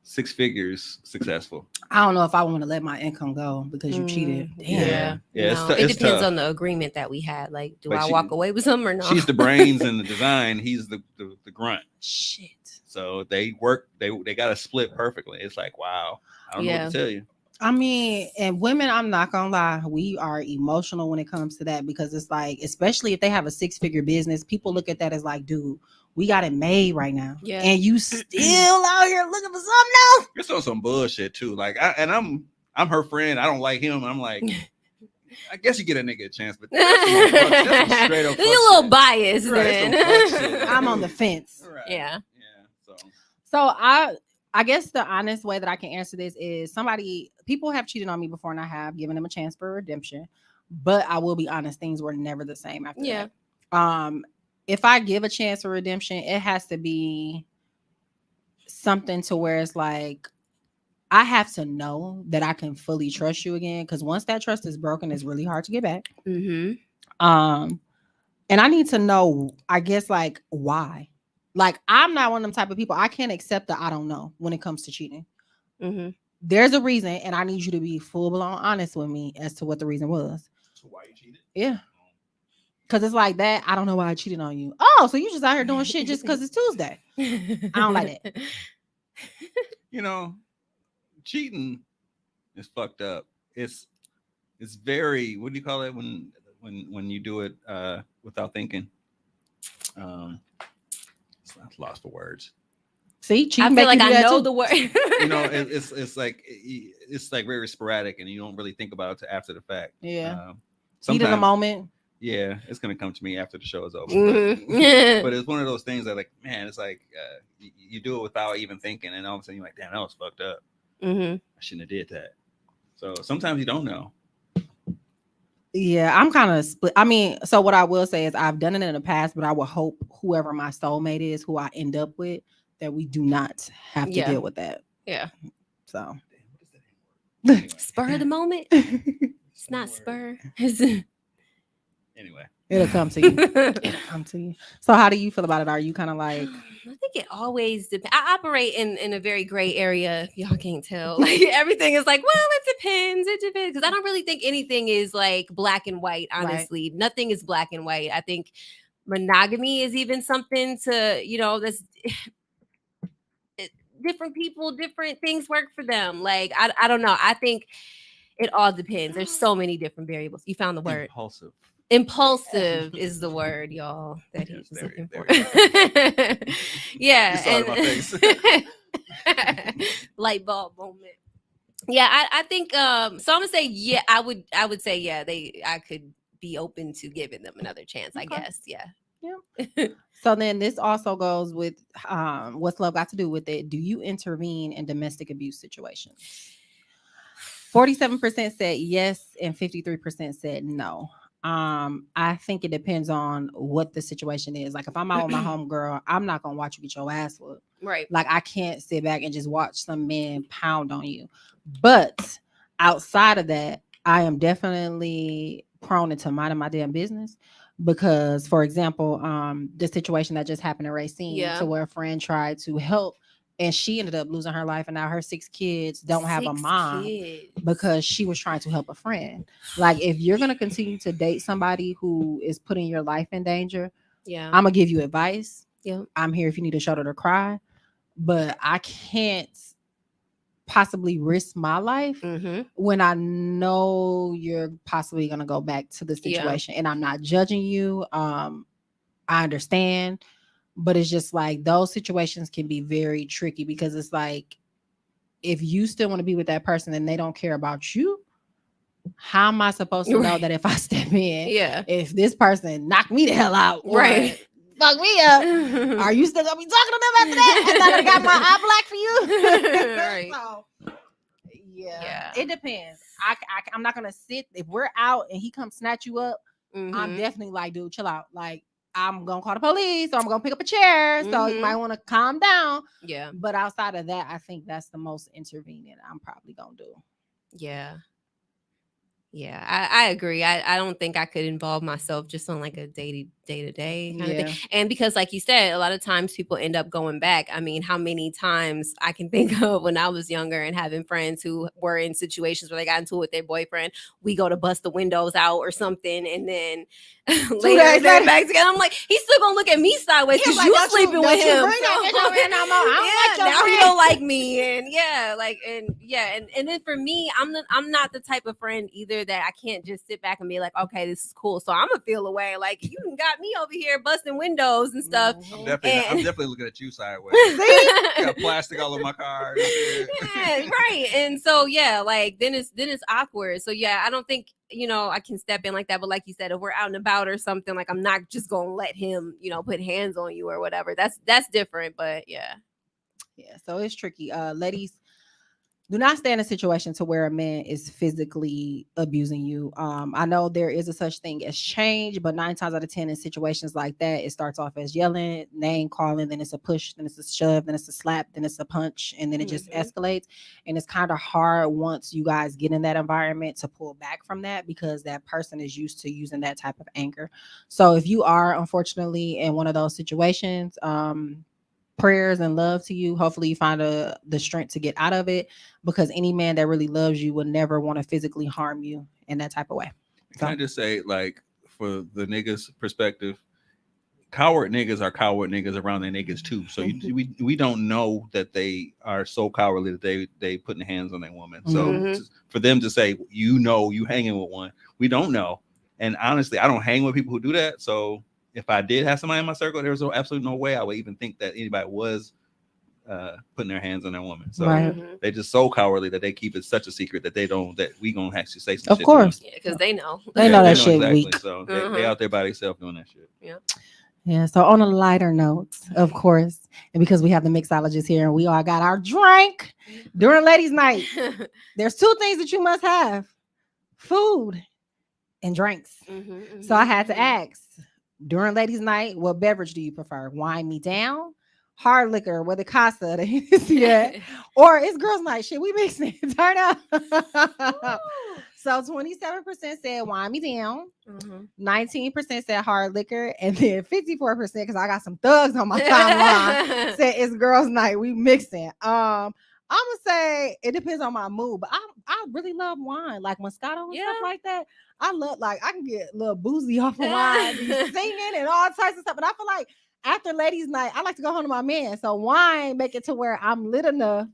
6 figures successful. I don't know if I want to let my income go because you cheated. Mm, Damn. Yeah. Yeah, it's No, tou- it it's depends tough. on the agreement that we had. Like, do But I she- walk away with something or not? She's the brains and the design. He's the grunt. Shit. So they work. They got to split perfectly. It's like, wow. I don't know Yeah. what to tell you. I mean, and women, I'm not gonna lie, we are emotional when it comes to that, because it's like, especially if they have a 6-figure business, people look at that as like, dude, we got it made right now. Yeah. And you still out here looking for something else. You're still some bullshit too. Like, I'm her friend. I don't like him. I'm like, I guess you get a nigga a chance, but that's some straight up. You're a fuck little shit. biased Right, then. some fuck shit. I'm on the fence. Right. Yeah. So So I guess the honest way that I can answer this is people have cheated on me before, and I have given them a chance for redemption. But I will be honest, things were never the same after Yeah. that. If I give a chance for redemption, it has to be something to where it's like, I have to know that I can fully trust you again. Because once that trust is broken, it's really hard to get back. Mm-hmm. And I need to know, I guess, like, why. Like, I'm not one of them type of people. I can't accept that I don't know when it comes to cheating. Mm-hmm. There's a reason, and I need you to be full blown honest with me as to what the reason was. So why you cheated? Yeah. Because it's like that. I don't know why I cheated on you. Oh, so you just out here doing shit just because it's Tuesday. I don't like that. You know, cheating is fucked up. It's very, what do you call it when you do it without thinking? It's not lost for words. See, I cheating feel make like you do I that know too. the word. You know, it's like very sporadic, and you don't really think about it till after the fact. Yeah. Heat of the Sometimes, moment. yeah, it's gonna come to me after the show is over. Mhm. But it's one of those things that, like, man, it's like you do it without even thinking, and all of a sudden you're like, damn, that was fucked up. Mhm. I shouldn't have did that. So sometimes you don't know. Yeah, I'm kind of split. I mean, so what I will say is I've done it in the past, but I would hope whoever my soulmate is, who I end up with, that we do not have to Yeah. deal with that. Yeah. So Damn, what does that even work? Spur of the moment. it'll It's not Word. spur. Anyway, come to you. It'll come to you. So how do you feel about it? Are you kind of like, I think it always depends. I operate in a very gray area. If y'all can't tell, like everything is like, well, it depends. It depends, because I don't really think anything is like black and white. Right. Honestly, nothing is black and white. I think monogamy is even something to, you know, that's different people, different things work for them. Like I don't know. I think it all depends. There's so many different variables. You found the word. impulsive. Impulsive is the word, y'all, that he Yes, was there looking you- for. Yeah. You saw it in my and- light bulb moment. Yeah, I think so I'm gonna say yeah, I would say yeah, I could be open to giving them another chance, I Okay. guess. Yeah. so then this also goes with what's love got to do with it? Do you intervene in domestic abuse situations? 47% said yes and 53% said no. I think it depends on what the situation is. Like if I'm out with my homegirl, I'm not gonna watch you get your ass whooped. Right. Like I can't sit back and just watch some man pound on you. But outside of that, I am definitely prone into minding my damn business. Because, for example, the situation that just happened in Racine, Yeah. to where a friend tried to help, and she ended up losing her life, and now her 6 kids don't have a 6 mom kids. because she was trying to help a friend. Like, if you're gonna continue to date somebody who is putting your life in danger, Yeah. I'm gonna give you advice. Yeah. I'm here if you need a shoulder to cry, but I can't possibly risk my life Mm-hmm. when I know you're possibly gonna go back to the Yeah. situation. And I'm not judging you. I understand, but it's just like those situations can be very tricky, because it's like if you still want to be with that person and they don't care about you, how am I supposed to know Right. that if I step in, Yeah. if this person knocked me the hell out, or Right. fuck me up, are you still gonna be talking to them after that? And I got my eye black for you. Right. So, yeah, Yeah. it depends. I'm not gonna sit if we're out and he comes snatch you up. I'm Mhm. definitely like, dude, chill out. Like, I'm gonna call the police or I'm gonna pick up a chair. So you Mhm. might want to calm down. Yeah. But outside of that, I think that's the most intervening I'm probably gonna do. Yeah. Yeah, I agree. I don't think I could involve myself just on like a day to day kind of Yeah. thing. And because, like you said, a lot of times people end up going back. I mean, how many times I can think of when I was younger and having friends who were in situations where they got into it with their boyfriend. We go to bust the windows out or something, and then later days they're later. back together. I'm like, he's still gonna look at me sideways Yeah, because like, you don't sleeping don't with you him. bring that bitch over here no more. I don't like your now he friend. don't like me, and and then for me, I'm not the type of friend either that I can't just sit back and be like, okay, this is cool, so I'm gonna feel away. Like, you got me over here busting windows and stuff. Mhm. I'm And- definitely looking at you sideways. See? Got plastic all over my car. Yeah, right. And so yeah, like then it's awkward. So yeah, I don't think I can step in like that. But like you said, if we're out and about or something, like I'm not just gonna let him, put hands on you or whatever. That's different. But yeah. Yeah, so it's tricky. Ladies, do not stay in a situation to where a man is physically abusing you. I know there is a such thing as change, but 9 times out of 10 in situations like that, it starts off as yelling, name calling, then it's a push, then it's a shove, then it's a slap, then it's a punch, and then it just Mhm. escalates. And it's kind of hard once you guys get in that environment to pull back from that because that person is used to using that type of anger. So if you are unfortunately in one of those situations, prayers and love to you. Hopefully you find the strength to get out of it, because any man that really loves you would never want to physically harm you in that type of way. Can I just say, like, for the niggas' perspective, coward niggas are coward niggas around their niggas too. So we don't know that they are so cowardly that they putting hands on their woman. So Mhm. for them to say, you hanging with one, we don't know. And honestly, I don't hang with people who do that. So if I did have somebody in my circle, there was absolutely no way I would even think that anybody was putting their hands on their woman. So Right. Mhm. they're just so cowardly that they keep it such a secret that we gonna actually say some Of shit course. Yeah, because they know. They know that shit exactly. weak. So they out there by themselves doing that shit. Yeah. So on a lighter note, of course, and because we have the mixologist here and we all got our drink during ladies' night, there's 2 things that you must have: food and drinks. So I had to ask, during ladies' night, what beverage do you prefer? Wine me down, hard liquor, with the Casa, yeah, or it's girls' night? Shit, we mixing. Turn up. So 27% said wine me down, 19% said hard liquor, and then 54%, because I got some thugs on my timeline, said it's girls' night. We mixing. I'm gonna say it depends on my mood, but I really love wine, like Moscato and stuff like that. I love, like, I can get a little boozy off of wine, be singing and all types of stuff. But I feel like after ladies' night, I like to go home to my man. So wine make it to where I'm lit enough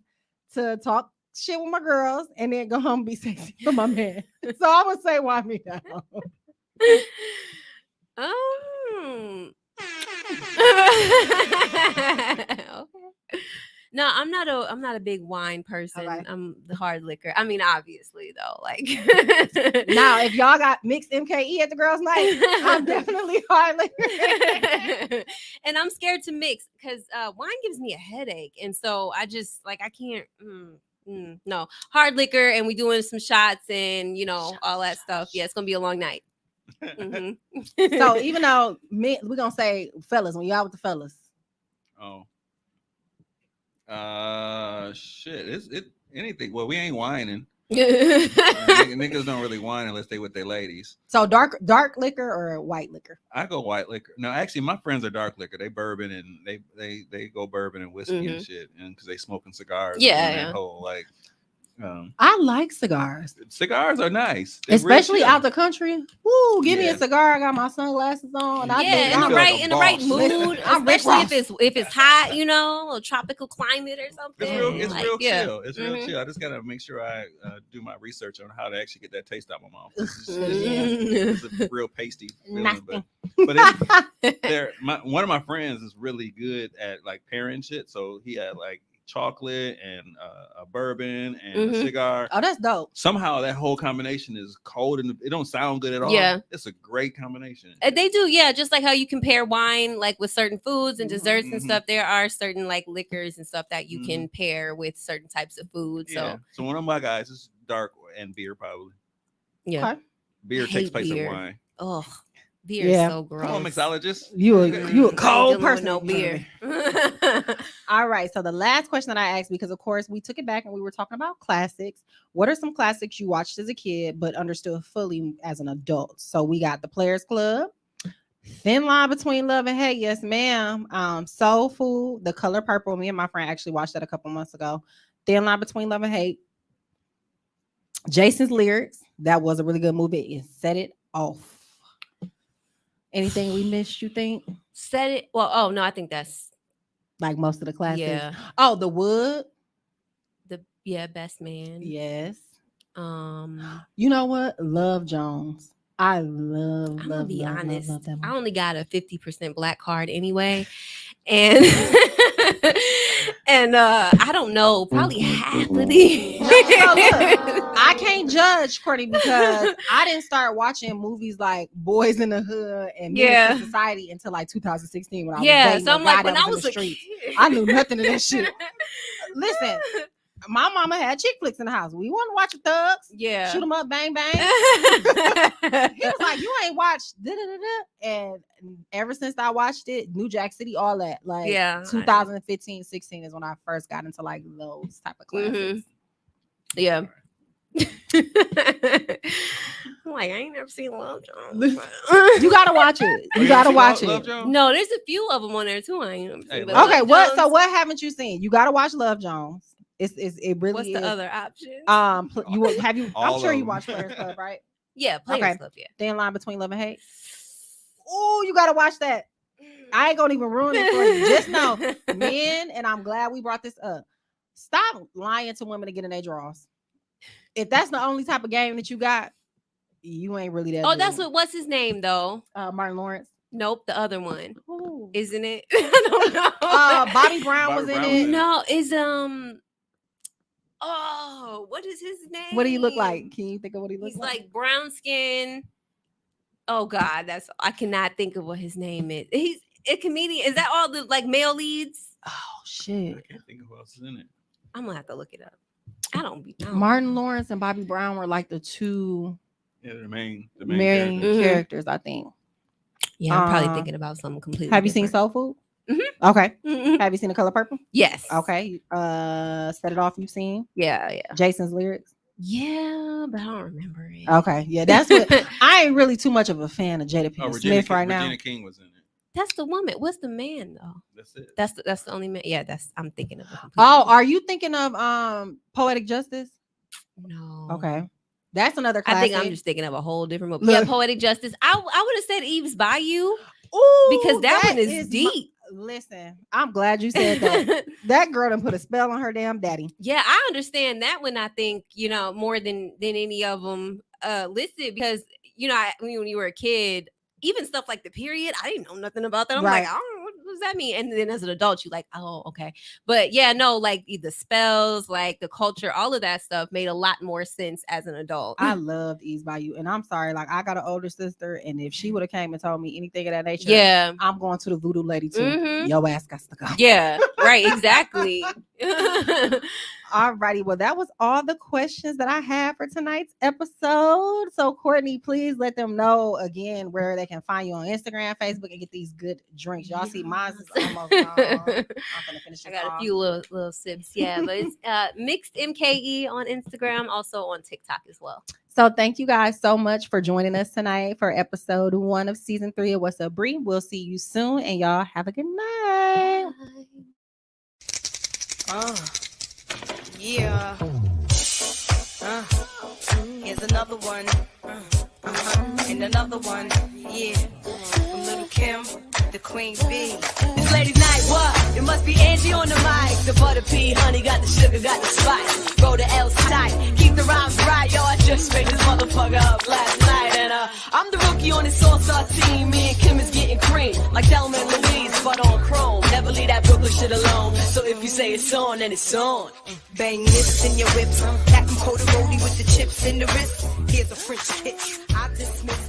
to talk shit with my girls and then go home and be sexy with my man. So I would say wine me down. Okay. No, I'm not a big wine person. Okay. I'm the hard liquor. I mean, obviously though, like Now, if y'all got mixed MKE at the girls' night, I'm definitely hard liquor. And I'm scared to mix because wine gives me a headache, and so I just I can't. No, hard liquor, and we doing some shots and all that stuff. Yeah, it's gonna be a long night. Mhm. So even though we're gonna say fellas, when you out with the fellas. Oh. Shit. It's anything. Well, we ain't whining. Niggas don't really whine unless they with their ladies. So dark liquor or white liquor? I go white liquor. No, actually, my friends are dark liquor. They bourbon and they go bourbon and whiskey and shit, and because they smoking cigars. Yeah, that whole I like cigars. Cigars are nice, they especially real out chill. the country. Woo, give me Yeah. a cigar. I got my sunglasses on. And I Yeah, think in I'm the feel right like a in the right boss. mood, I'm Rick especially Ross. if it's hot, a little tropical climate or something. It's real yeah. chill. It's real Mhm. chill. I just gotta make sure I do my research on how to actually get that taste out of my mouth. It's Mhm. a real pasty feeling, Nasty. but one of my friends is really good at like pairing shit. So he had like chocolate and a bourbon and a cigar. Oh, that's dope. Somehow that whole combination is cold and it don't sound good at all. Yeah. It's a great combination. They do, yeah. Just like how you compare wine, like with certain foods and desserts and Mhm. stuff, there are certain like liquors and stuff that you can pair with certain types of food. Yeah. So So one of my guys is dark and beer probably. yeah, Okay. Beer I takes hate place beer. of wine. oh, Beer Yeah. is so gross. Come on, mixologist. You a I ain't cold dealing with person. no You know what I beer. mean? All right. So the last question that I asked, because of course we took it back and we were talking about classics. What are some classics you watched as a kid but understood fully as an adult? So we got The Players Club, Thin Line Between Love and Hate, yes, ma'am. Soul Food, The Color Purple. Me and my friend actually watched that a couple months ago. Thin Line Between Love and Hate. Jason's Lyrics. That was a really good movie. It set it off. Anything we missed, you think? Said it. Well, oh no, I think that's Like most of the classics. yeah. Oh, The Wood. Best man. Yes. I'm You know what? Love Jones. I love, gonna love, be love, honest. love that I movie. only got a 50% black card anyway, and and I don't know, probably half of these. So look, I can't judge, Courtney, because I didn't start watching movies like Boys in the Hood and Menace Yeah. to Society until like 2016 when I was Yeah, dating so a I'm guy like, that when I in was the a streets. kid, I knew nothing of that shit. Listen, my mama had chick flicks in the house. We want to watch the thugs. Yeah. Shoot 'em up, bang bang. He was like, "You ain't watched da da da da," and ever since I watched it, New Jack City, all that, like, Yeah, I- 2015, 16 is when I first got into like those type of classes. Yeah. I'm like, I ain't never seen Love Jones. You gotta watch it. You gotta watch Love it. Jones? No, there's a few of them on there too. I ain't never seen. Hey, but Love Okay, Love what? So Jones- what haven't you seen? You gotta watch Love Jones. It really What's is. the other option? You will have you. I'm All sure of you them. watch Players Club, right? Yeah, Players okay. Club. Yeah. Thin Line Between Love and Hate. Oh, you gotta watch that. I ain't gonna even ruin it for you. Just know, men, and I'm glad we brought this up. Stop lying to women to get in their drawers. If that's the only type of game that you got, you ain't really that. Oh, good. that's what's his name though? Martin Lawrence. Nope, the other one. Ooh. Isn't it? I don't know. Bobby Brown Bobby was in Brown it. was in it. No, is oh, what is his name? What do you look like? Can you think of what he looks He's like? like brown skin. Oh God, I cannot think of what his name is. He's a comedian. Is that all the like male leads? Oh shit. I can't think of who else is in it. I'm gonna have to look it up. I don't Martin Lawrence and Bobby Brown were like the two Yeah, the main main character. Mhm. characters, I think. Yeah, I'm probably Uh, thinking about something completely. Have you seen different. Soul Food? Mhm. Okay. Mhm. Have you seen The Color Purple? Yes. Okay. Set It Off. You've seen Yeah, yeah, Jason's Lyrics. yeah, but I don't remember it. Okay. Yeah, that's what I ain't really too much of a fan of Jada Pinkett Oh, Regina, Smith right now. Regina King was in it. That's the woman. What's the man though? That's it. That's the only man. Yeah, that's I'm thinking of. a complete Oh, different- are you thinking of Poetic Justice? no. Okay. That's another I classic. think I'm just thinking of a whole different movie. Yeah, Look. Poetic Justice. I would have said Eve's Bayou Ooh, because that one is my- deep. Listen, I'm glad you said that. That girl done put a spell on her damn daddy. Yeah, I understand that one. I think more than any of them listed because when you were a kid, even stuff like the period, I didn't know nothing about that. I'm Right. like, I don't know what does that mean. And then as an adult, you like, oh, okay. But yeah, no, like the spells, like the culture, all of that stuff made a lot more sense as an adult. I loved Ease by You, and I'm sorry, like I got an older sister, and if she would have came and told me anything of that nature, yeah, I'm going to the voodoo lady too. Mhm. Yo ass got to go. yeah, right, exactly. Alrighty, well, that was all the questions that I have for tonight's episode. So, Courtney, please let them know again where they can find you on Instagram, Facebook, and get these good drinks. Y'all see, mine is almost gone. I'm gonna finish. I this got a off. few little sips, yeah, but it's mixed MKE on Instagram, also on TikTok as well. So, thank you guys so much for joining us tonight for episode 1 of season 3 of What's Up, Bree. We'll see you soon, and y'all have a good night. Yeah. Here's another one. And another one. Yeah. From Little Kim, the Queen Bee. This ladies' night, what? It must be Angie on the mic. The butter pea, honey, got the sugar, got the spice. Roll the L's tight, keep the rhymes right. Yo, I just made this motherfucker up last night. And I'm the rookie on this all-star team. Me and Kim is getting cream, like Thelma and Louise, but on chrome. Never leave that Brooklyn shit alone. So if you say it's on, then it's on. Bang this in your whip. Captain Coda Roadie with the chips in the wrist. Here's a French kiss. I dismiss